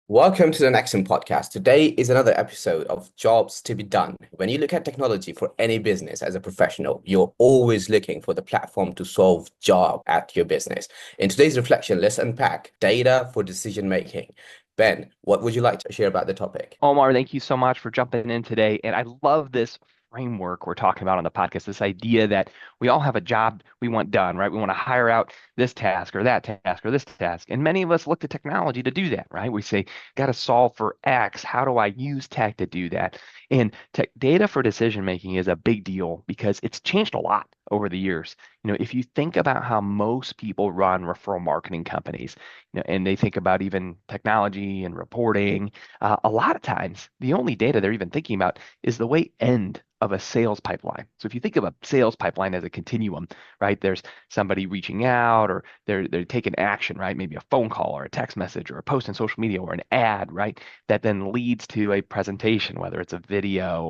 Welcome to the NaXum podcast. Today is another episode of Jobs to be Done. When you look at technology for any business as a professional, you're always looking for the platform to solve job at your business. In today's reflection, let's unpack data for decision making. Ben, what would you like to share about the topic? Omar, thank you so much for jumping in today. And I love this framework we're talking about on the podcast, this idea that we all have a job we want done, right? We want to hire out this task or that task or this task. And many of us look to technology to do that, right? We say, got to solve for X. How do I use tech to do that? And tech data for decision making is a big deal because it's changed a lot over the years. If you think about how most people run referral marketing companies, and they think about even technology and reporting, a lot of times, the only data they're even thinking about is the way end of a sales pipeline. So if you think of a sales pipeline as a continuum, right? There's somebody reaching out or they're taking action, right? Maybe a phone call or a text message or a post on social media or an ad, right? That then leads to a presentation, whether it's a video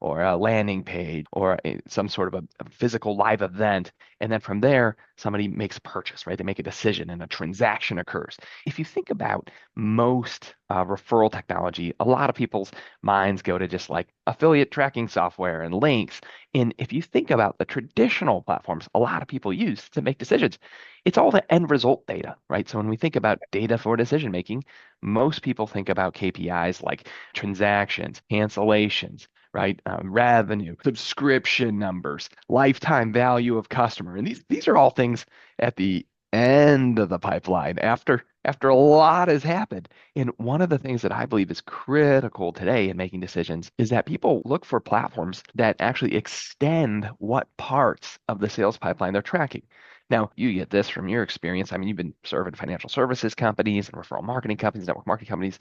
or a landing page or some sort of a physical live event. And then from there, somebody makes a purchase, right? They make a decision and a transaction occurs. If you think about most referral technology, a lot of people's minds go to just like affiliate tracking software and links. And if you think about the traditional platforms a lot of people use to make decisions, it's all the end result data, right? So when we think about data for decision making, most people think about KPIs like transactions, cancellations, right? Revenue, subscription numbers, lifetime value of customer. And these are all things at the end of the pipeline after a lot has happened. And one of the things that I believe is critical today in making decisions is that people look for platforms that actually extend what parts of the sales pipeline they're tracking. Now, you get this from your experience. I mean, you've been serving financial services companies and referral marketing companies, network marketing companies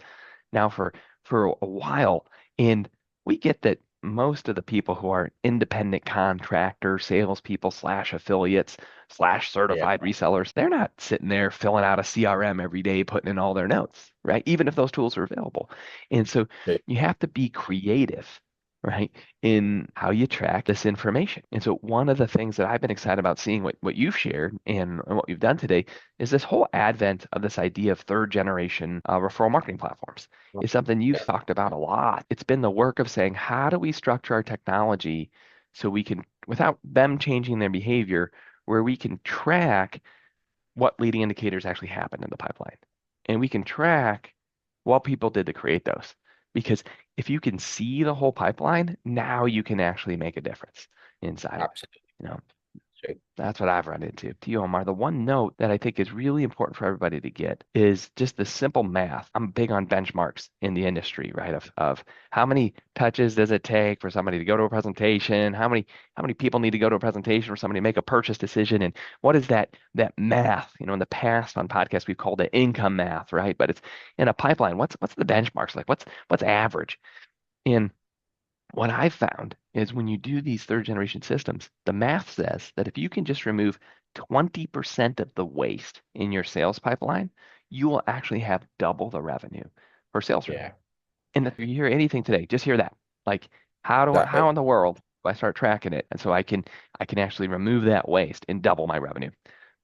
now for a while. And we get that most of the people who are independent contractors, salespeople slash affiliates slash Yeah. certified resellers, they're not sitting there filling out a CRM every day, putting in all their notes, right? Even if those tools are available. And so you have to be creative, right, in how you track this information. And so one of the things that I've been excited about seeing what you've shared and what you've done today is this whole advent of this idea of third generation referral marketing platforms is something you've Yeah. talked about a lot. It's been the work of saying, how do we structure our technology so we can, without them changing their behavior, where we can track what leading indicators actually happened in the pipeline. And we can track what people did to create those. Because if you can see the whole pipeline, now you can actually make a difference inside of it. Absolutely. You know, that's what I've run into. To you, Omar, the one note that I think is really important for everybody to get is just the simple math. I'm big on benchmarks in the industry, right? Of how many touches does it take for somebody to go to a presentation? How many people need to go to a presentation for somebody to make a purchase decision? And what is that math? In the past on podcasts we've called it income math, right? But it's in a pipeline. What's the benchmarks like? What's average? And what I've found is when you do these third generation systems, the math says that if you can just remove 20% of the waste in your sales pipeline, you will actually have double the revenue for sales rep. Yeah. And if you hear anything today, just hear that. Like, how Exactly. in the world do I start tracking it? And so I can actually remove that waste and double my revenue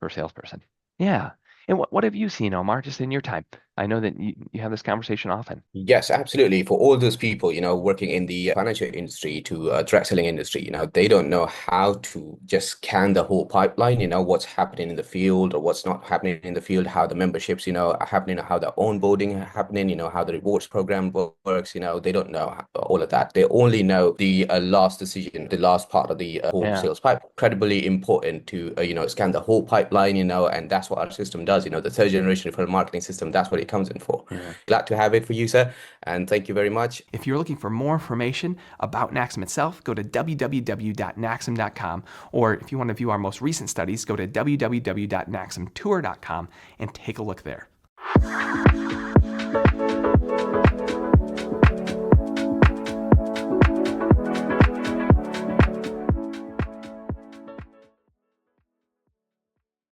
per salesperson. Yeah. And what have you seen, Omar, just in your time? I know that you have this conversation often. Yes, absolutely. For all those people, working in the financial industry to direct selling industry, they don't know how to just scan the whole pipeline, what's happening in the field or what's not happening in the field, how the memberships, are happening, how the onboarding are happening, how the rewards program works, they don't know all of that. They only know the last decision, the last part of the whole Yeah. sales pipe. Incredibly important to, scan the whole pipeline, and that's what our system does, the third generation referral marketing system, that's what it comes in for. Yeah. Glad to have it for you, sir. And thank you very much. If you're looking for more information about NaXum itself, go to www.naxum.com. Or if you want to view our most recent studies, go to www.naxumtour.com and take a look there.